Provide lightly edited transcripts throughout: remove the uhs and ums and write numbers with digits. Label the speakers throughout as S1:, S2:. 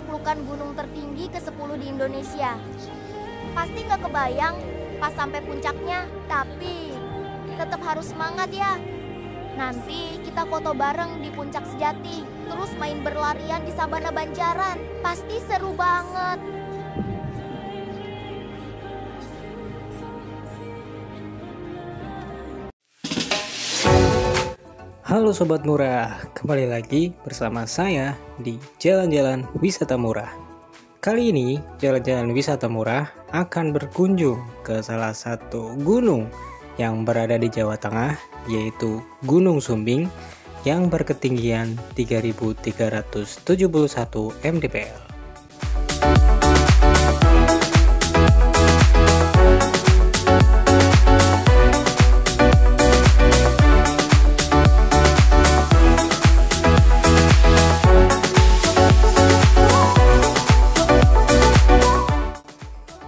S1: menaklukkan gunung tertinggi ke-10 di Indonesia. Pasti nggak kebayang pas sampai puncaknya, tapi tetap harus semangat ya. Nanti kita foto bareng di Puncak Sejati, terus main berlarian di Sabana Banjaran. Pasti seru banget.
S2: Halo Sobat Murah, kembali lagi bersama saya di Jalan-Jalan Wisata Murah. Kali ini Jalan-Jalan Wisata Murah akan berkunjung ke salah satu gunung yang berada di Jawa Tengah, yaitu Gunung Sumbing yang berketinggian 3.371 mdpl.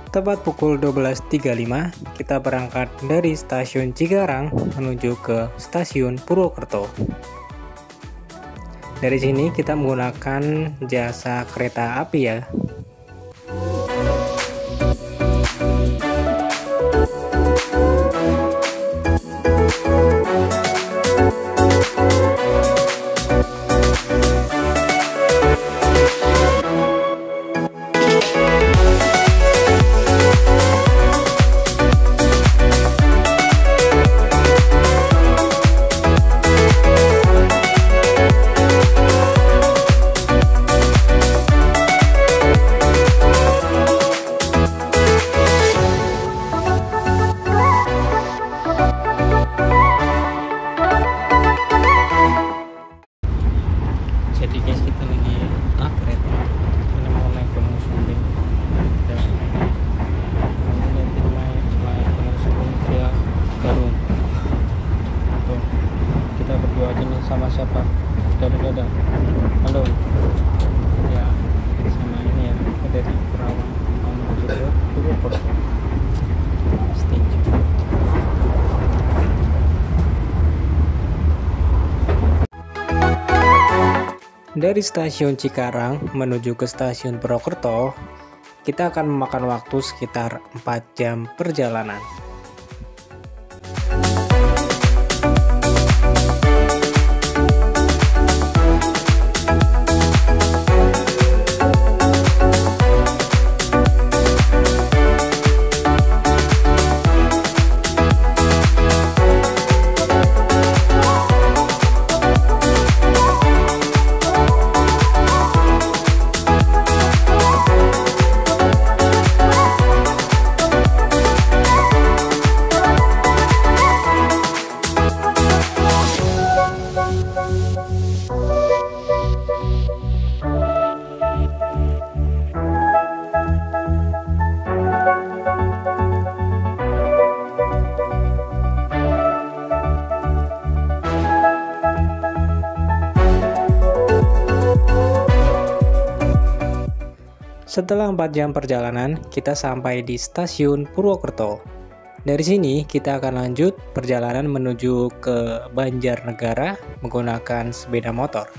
S2: Tepat pukul 12.35, kita berangkat dari stasiun Cikarang menuju ke stasiun Purwokerto. Dari sini kita menggunakan jasa kereta api ya. Jadi guys, kita lagi kereta ini mau naik Gunung Sumbing dan ini nanti naik Gunung Sumbing via Garung. Tuh, kita berdua aja nih, sama siapa? Dadah. Halo ya, sama ini ya, kita dari Kerawang mau menuju ke Purwokerto. Stay tune. Dari stasiun Cikarang menuju ke stasiun Purwokerto, kita akan memakan waktu sekitar 4 jam perjalanan. Setelah 4 jam perjalanan, kita sampai di stasiun Purwokerto. Dari sini, kita akan lanjut perjalanan menuju ke Banjarnegara menggunakan sepeda motor.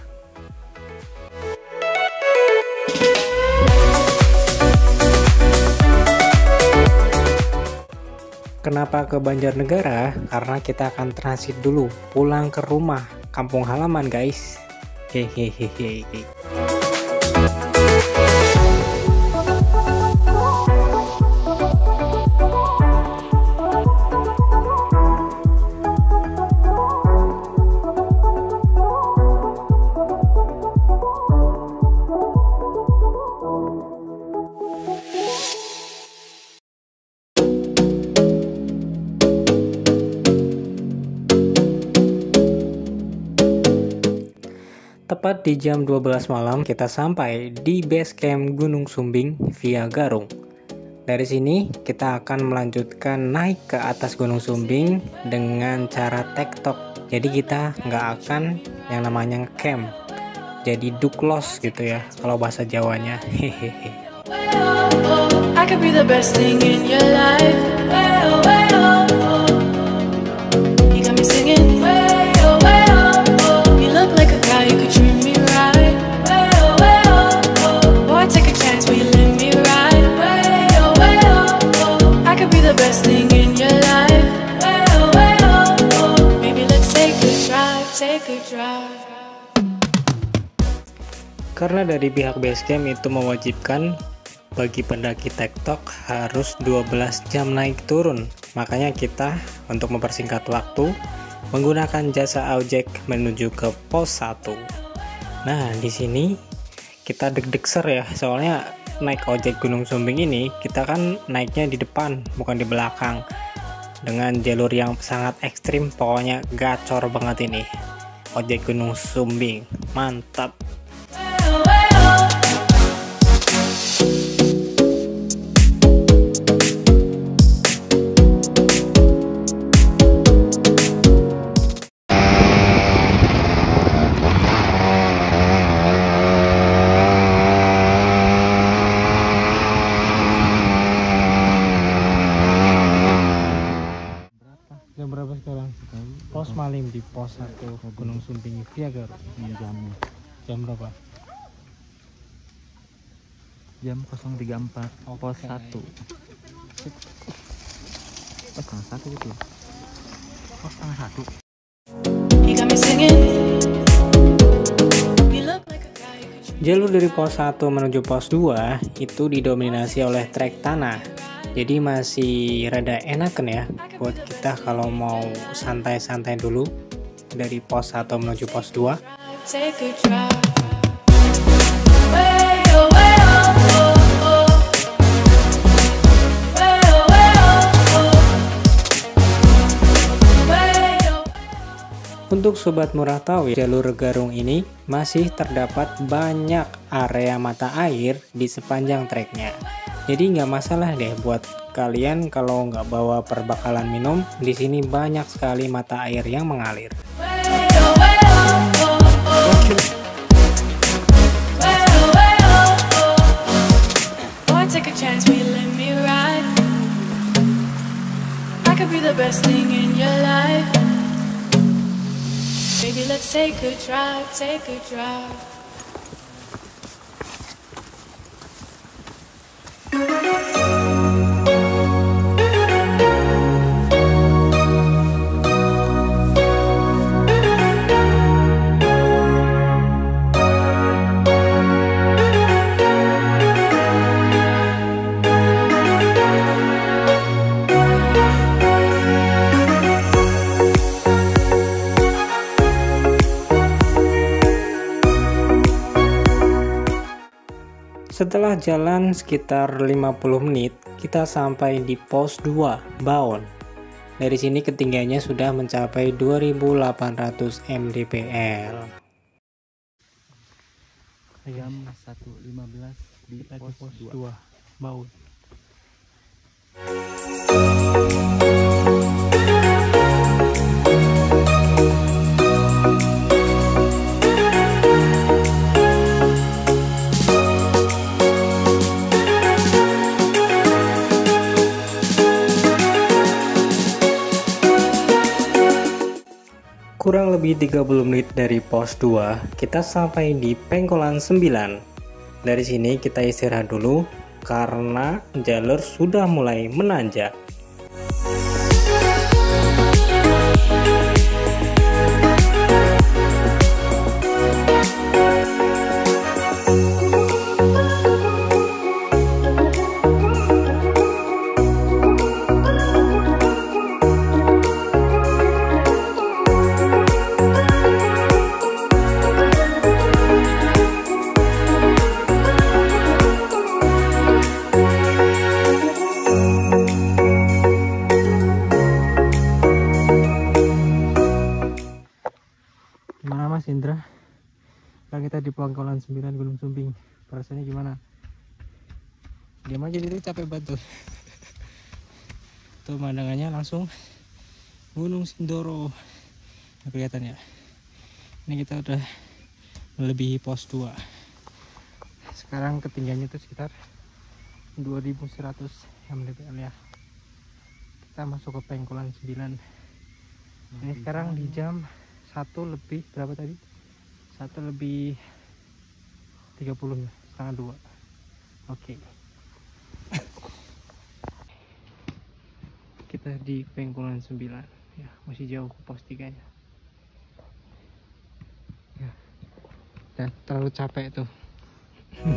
S2: Kenapa ke Banjarnegara? Karena kita akan transit dulu, pulang ke rumah, kampung halaman guys. Hehehehe. Tepat di jam 12 malam kita sampai di base camp Gunung Sumbing via Garung. Dari sini kita akan melanjutkan naik ke atas Gunung Sumbing dengan cara tektok. Jadi kita nggak akan yang namanya camp. Jadi duklos gitu ya kalau bahasa Jawanya. Hehehe. I could be the best thing in your life. You got me singing. You look like a guy who could treat me right. Boy, Karena dari pihak basecamp itu mewajibkan bagi pendaki tektok harus 12 jam naik turun. Makanya kita untuk mempersingkat waktu menggunakan jasa ojek menuju ke pos 1. Nah, di sini kita deg-degser ya, soalnya naik ojek Gunung Sumbing ini kita kan naiknya di depan bukan di belakang. Dengan jalur yang sangat ekstrim, pokoknya gacor banget ini. Ojek Gunung Sumbing, mantap. Jam berapa sekarang? Pos Malim di pos 1 Gunung Sumbing Via Garut.
S3: Jamnya
S2: Jam berapa?
S3: jam 034 pos
S2: Oke.
S3: 1. Pos 1 itu. Pos 1.
S4: You got me singing. You look like a guy you could
S2: Jalur dari pos 1 menuju pos 2 itu didominasi oleh trek tanah. Jadi masih rada enakan ya buat kita kalau mau santai-santai dulu dari pos 1 menuju pos 2.
S4: take a drive. Way oh, way oh, oh, oh. Way oh, way oh, oh. Way oh.
S2: Untuk sobat murah tahu, jalur Garung ini masih terdapat banyak area mata air di sepanjang treknya. Jadi nggak masalah deh buat kalian kalau nggak bawa perbekalan minum. Di sini banyak sekali mata air yang mengalir.
S4: Way oh, way oh, oh, oh. Way oh, way oh, oh. Boy, take a chance, will you let me ride? I could be the best thing in your life. Baby, let's take a drive, take a drive.
S2: Setelah jalan sekitar 50 menit, kita sampai di pos 2, Baon. Dari sini ketinggiannya sudah mencapai 2800 mdpl.
S3: Jam 1.15 di pos 2.
S2: Baon. Kurang lebih 30 menit dari pos 2, kita sampai di Pengkolan 9. Dari sini kita istirahat dulu karena jalur sudah mulai menanjak. Gimana Mas Indra? Sekarang kita di Pangkalan 9 Gunung Sumbing. Perasaannya gimana? Diam aja dulu, capek banget tuh. Tuh pemandangannya langsung Gunung Sindoro. Nah, kelihatan ya. Ini kita udah melebihi pos 2. Sekarang ketinggiannya itu sekitar 2100 mdpl ya. Kita masuk ke Pangkalan 9. Ini sekarang di jam 1 lebih berapa tadi? 1 lebih 30 ya, setengah 2. Oke. Kita di Pangkalan 9 ya, masih jauh ke pos 3 nya ya. Udah terlalu capek tuh
S4: Sometimes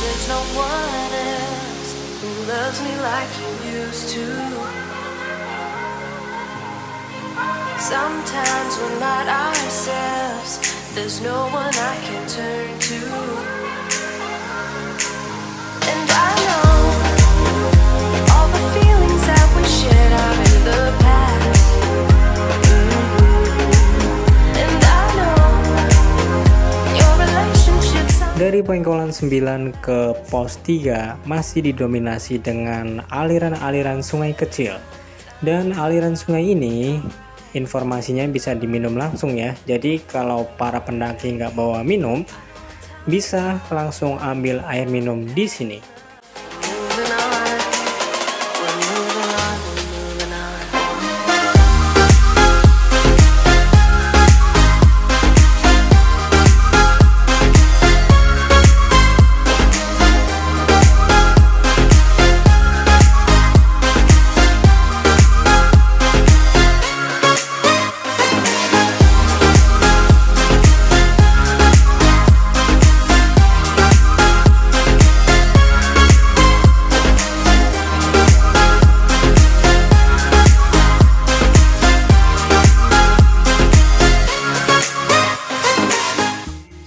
S4: there's no one else who loves me like you used to. Sometimes we're not ourselves, there's no one I can turn to. And I know all the feelings that we shared are in the past. And I know your relationships are
S2: Dari Pengkolan 9 ke pos 3 masih didominasi dengan aliran-aliran sungai kecil. Dan aliran sungai ini informasinya bisa diminum langsung ya. Jadi kalau para pendaki nggak bawa minum, bisa langsung ambil air minum di sini.
S4: moving on. We're moving on, we're moving on.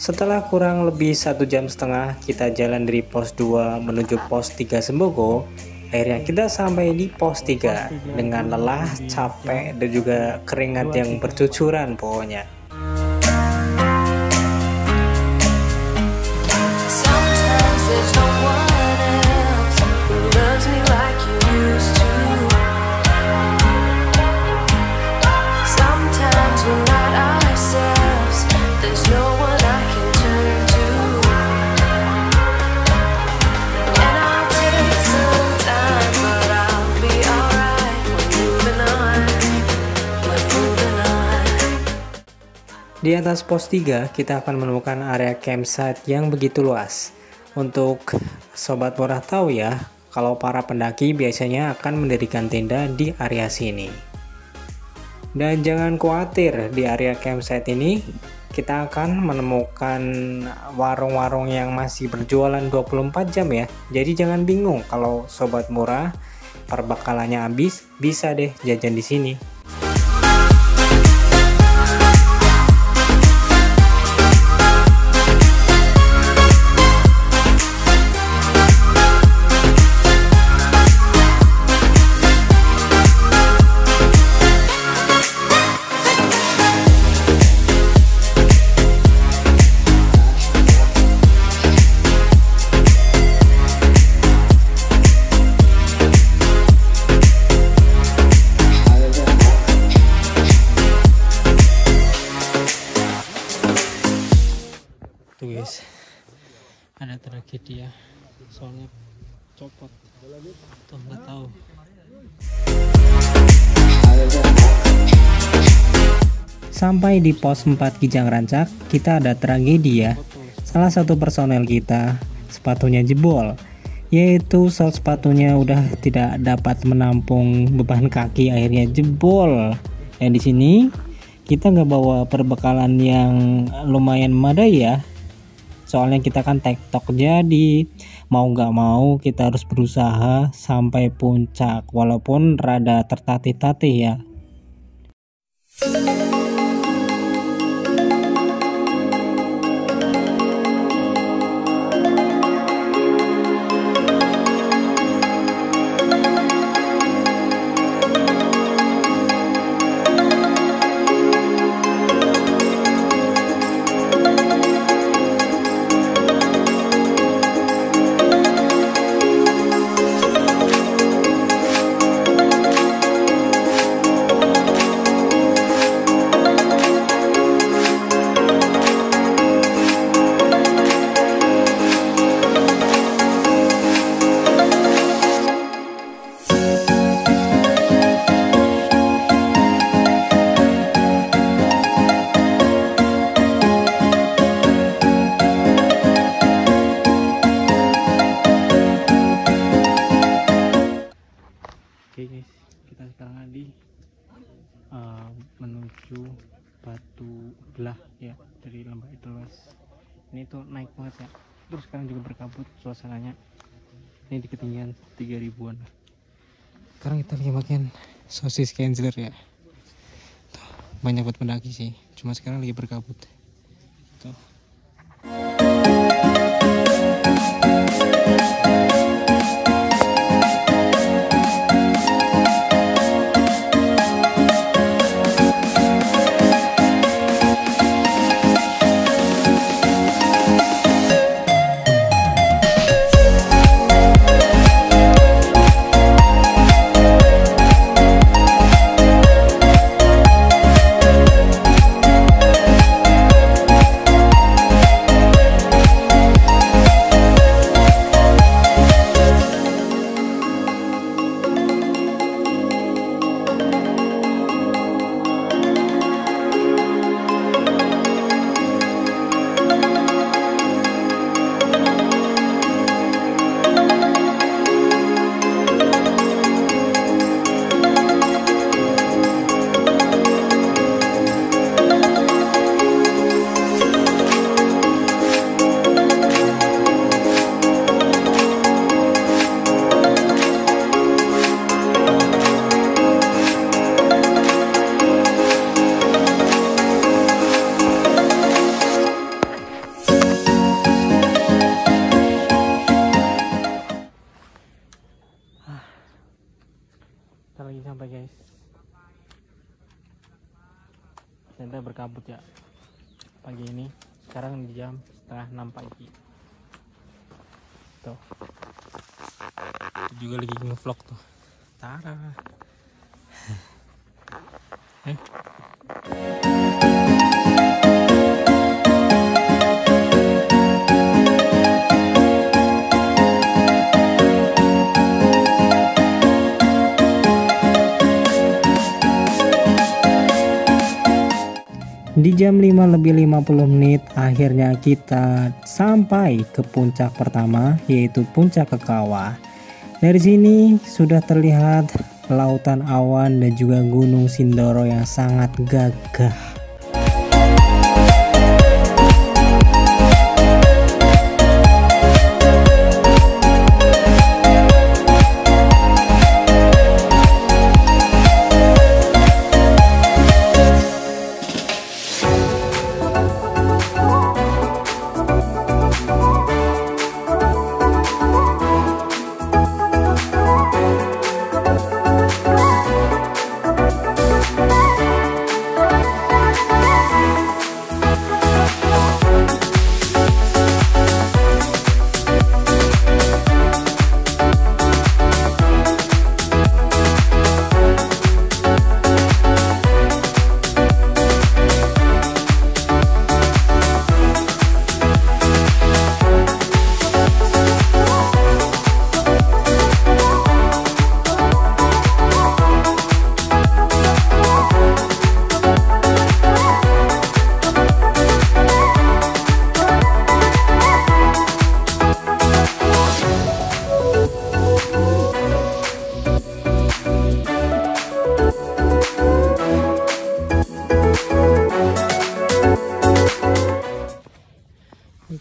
S2: Setelah kurang lebih 1,5 jam kita jalan dari pos 2 menuju pos 3 Sembogo, akhirnya kita sampai di pos 3 dengan lelah, capek, dan juga keringat yang bercucuran pokoknya.
S4: Sometimes there's no one else who loves me like you used to. Sometimes we're not ourselves, there's no one I can turn to. And I'll take some time, but I'll be alright. We're moving on, we're moving on.
S2: Di atas pos 3 kita akan menemukan area campsite yang begitu luas. Untuk sobat murah tahu ya, kalau para pendaki biasanya akan mendirikan tenda di area sini. Dan jangan khawatir, di area campsite ini kita akan menemukan warung-warung yang masih berjualan 24 jam ya. Jadi jangan bingung kalau sobat murah perbekalannya habis, bisa deh jajan di sini. Tuh guys, ada tragedi ya, soalnya copot, tuh nggak tahu. Sampai di pos 4 Kijang Rancak, kita ada tragedi ya. Salah satu personel kita sepatunya jebol, yaitu sol sepatunya udah tidak dapat menampung beban kaki, akhirnya jebol. Dan di sini kita nggak bawa perbekalan yang lumayan memadai ya. Soalnya kita kan tektok, jadi mau nggak mau kita harus berusaha sampai puncak walaupun rada tertatih-tatih ya. batu belah ya dari lembah Edelweiss. Ini tuh naik banget ya, terus sekarang juga berkabut suasananya. Ini di ketinggian 3000-an. Sekarang kita lagi makan sosis Kenzler ya. Tuh, banyak buat pendaki sih, cuma sekarang lagi berkabut. Tuh. Kita lagi sampai guys. Ternyata berkabut ya pagi ini. Sekarang di jam 5:30 pagi. Tuh. Itu juga lagi nge-vlog tuh. Tara. Di jam 5:50 akhirnya kita sampai ke puncak pertama, yaitu puncak Kekawa. Dari sini sudah terlihat lautan awan dan juga Gunung Sindoro yang sangat gagah.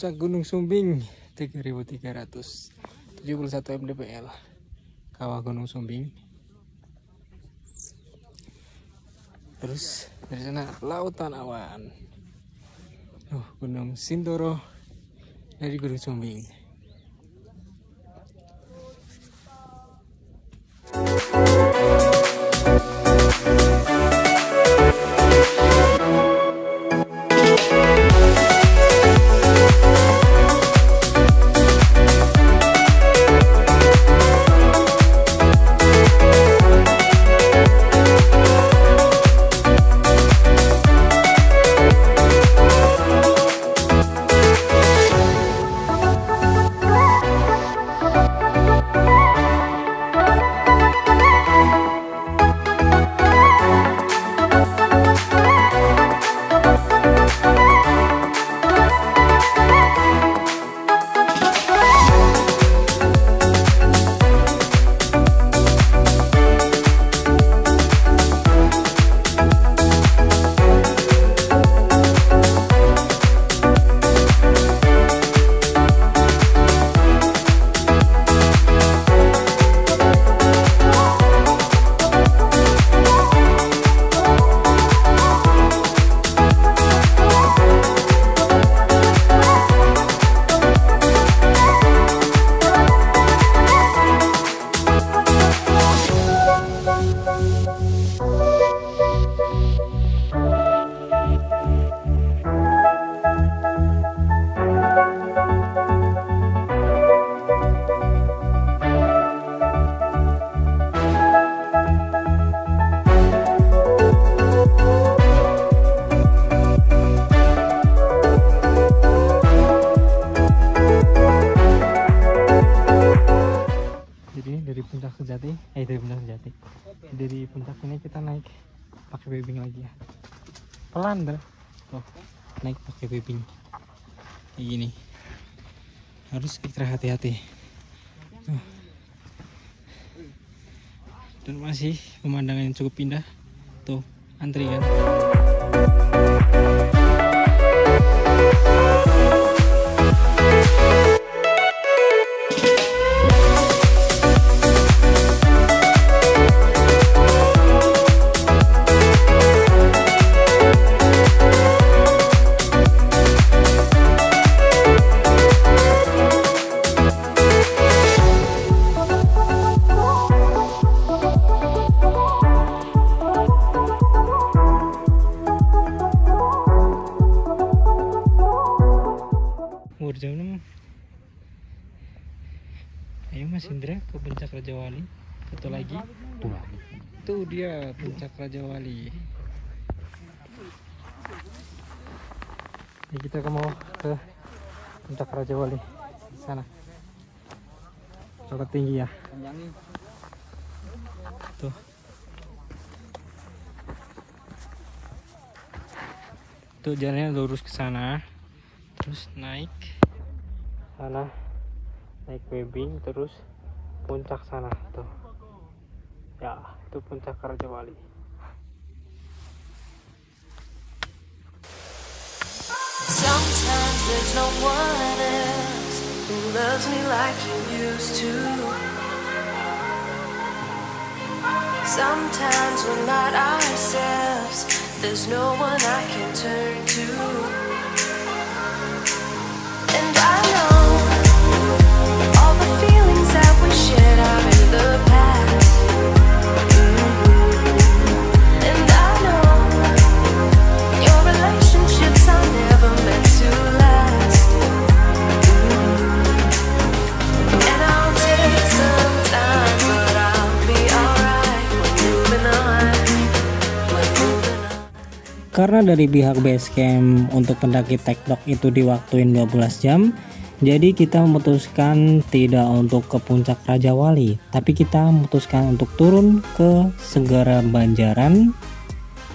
S2: Puncak Gunung Sumbing 3371 mdpl, Kawah Gunung Sumbing. Terus dari sana lautan awan. Gunung Sindoro dari Gunung Sumbing. pelan dah. Tuh, naik pakai bebing kayak gini, harus ekstra hati-hati. Tuh. Dan masih pemandangan yang cukup indah. Tuh, antri kan. Jam 6. Ayo Mas Indra ke puncak Raja Wali. Satu lagi. Tuh dia puncak Raja Wali. Ini kita mau ke puncak Raja Wali di sana. Sangat tinggi ya. Tuh. Tuh jalannya lurus ke sana. Terus naik sana, naik bebing, terus puncak sana tuh ya, itu puncak Raja Wali.
S4: Sometimes there's no one else who loves me like you used to. Sometimes we're not ourselves, there's no one I can turn to. And I know all the feelings that we shared are in the past. And I know your relationships are never meant to last. And I'll take some time, but I'll be alright when moving on. When moving on.
S2: Karena dari pihak base camp untuk pendaki tektok itu diwaktuin 12 jam, jadi kita memutuskan tidak untuk ke puncak Raja Wali, tapi kita memutuskan untuk turun ke Segara Banjaran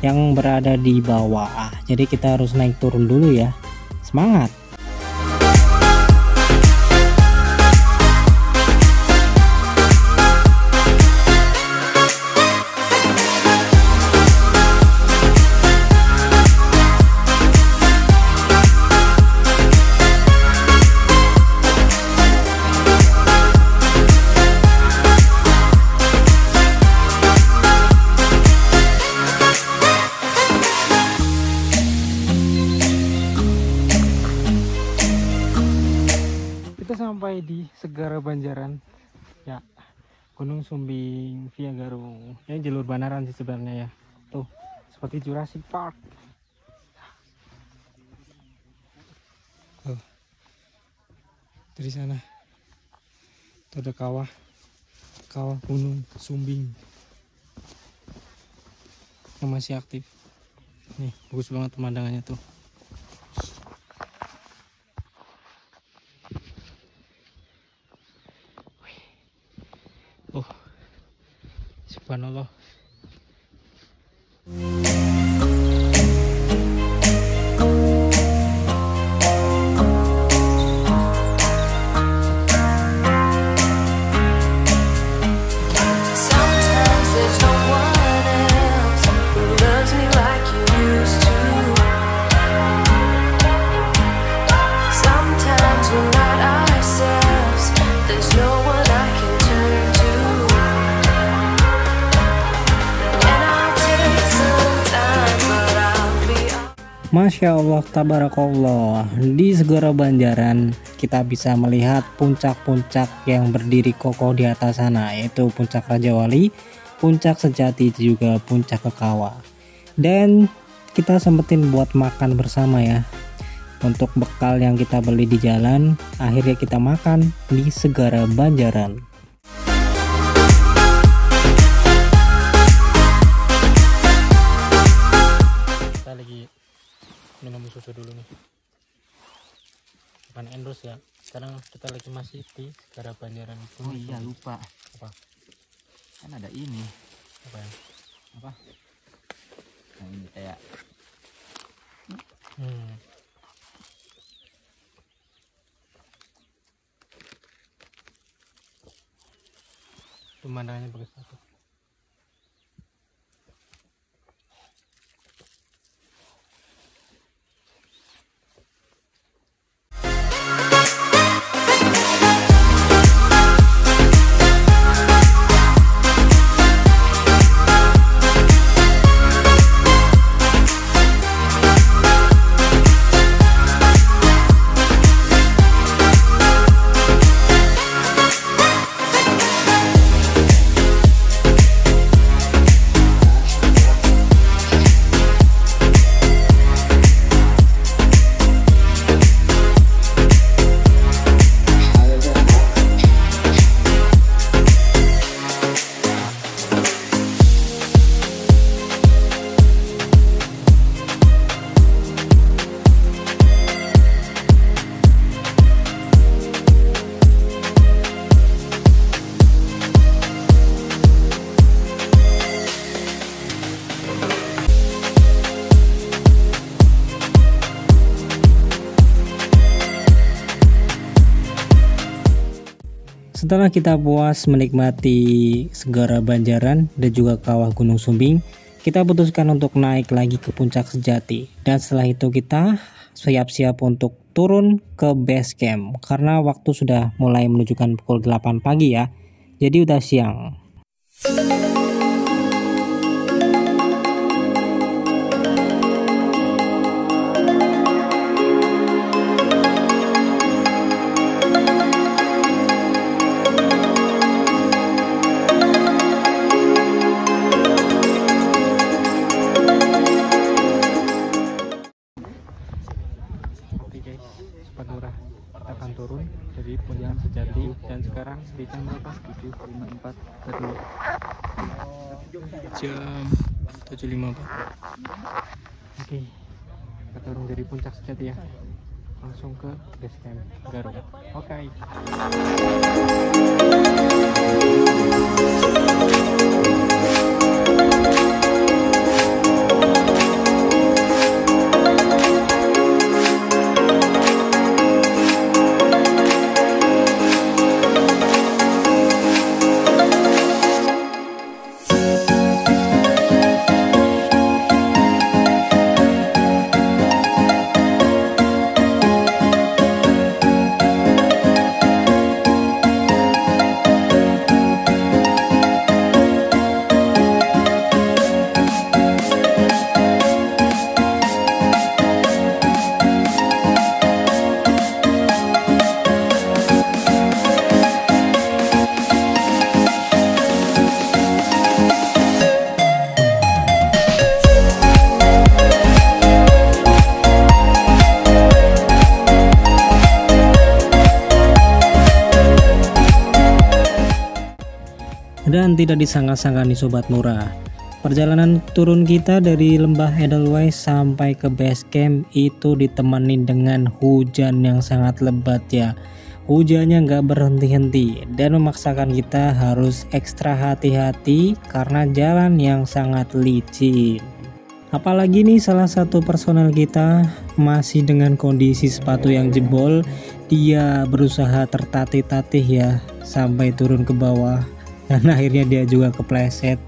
S2: yang berada di bawah. Jadi kita harus naik turun dulu ya. Semangat! Sampai di Segara Banjaran ya, Gunung Sumbing via Garung. Ini jalur Banaran sih sebenarnya ya. Tuh, seperti Jurassic Park. Tuh. Dari sana tuh ada kawah Gunung Sumbing yang masih aktif. Nih, bagus banget pemandangannya tuh. Oh, subhanallah.
S4: Sometimes there's no one else who loves me like you used to. Sometimes we're not ourselves, there's no one I can turn to. And I'll take some time, but I'll be
S2: Masya Allah, tabarakallah. Di Segara Banjaran kita bisa melihat puncak-puncak yang berdiri kokoh di atas sana, yaitu puncak Raja Wali, puncak Sejati, juga puncak Kekawa. Dan kita sempetin buat makan bersama ya. Untuk bekal yang kita beli di jalan, akhirnya kita makan di Segara Banjaran. Kita lagi minum susu dulu nih, bukan endorse ya. Sekarang kita lagi masih di Segara Banjaran.
S3: Oh iya, lupa.
S2: Apa?
S3: Kan ada ini.
S2: Apa ya?
S3: Apa? Nah ini kayak
S2: pemandangannya bagus banget. Setelah kita puas menikmati segara Banjaran dan juga kawah Gunung Sumbing, kita putuskan untuk naik lagi ke puncak sejati. Dan setelah itu kita siap-siap untuk turun ke base camp karena waktu sudah mulai menunjukkan pukul 8 pagi ya. Jadi udah siang. Pantura, kita akan turun dari puncak sejati dan sekarang di jam berapa? 7.54 jam 7.54. Oke, kita turun dari puncak sejati ya, langsung ke base camp Garung. Oke. Dan tidak disangka-sangka nih Sobat Murah, perjalanan turun kita dari lembah Edelweiss sampai ke base camp itu ditemani dengan hujan yang sangat lebat ya. Hujannya nggak berhenti-henti dan memaksakan kita harus ekstra hati-hati karena jalan yang sangat licin. Apalagi nih salah satu personel kita masih dengan kondisi sepatu yang jebol, dia berusaha tertatih-tatih ya sampai turun ke bawah. Dan akhirnya dia juga kepleset.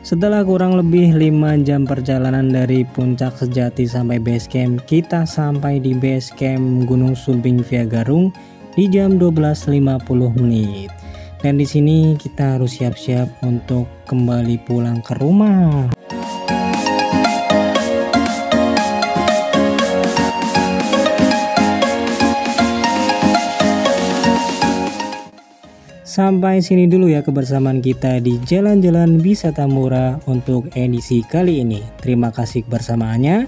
S2: Setelah kurang lebih 5 jam perjalanan dari puncak sejati sampai base camp, kita sampai di base camp Gunung Sumbing via Garung di jam 12.50 menit. Dan di sini kita harus siap-siap untuk kembali pulang ke rumah. Sampai sini dulu ya kebersamaan kita di Jalan-Jalan Wisata Murah untuk edisi kali ini. Terima kasih kebersamaannya.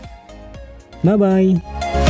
S2: Bye-bye.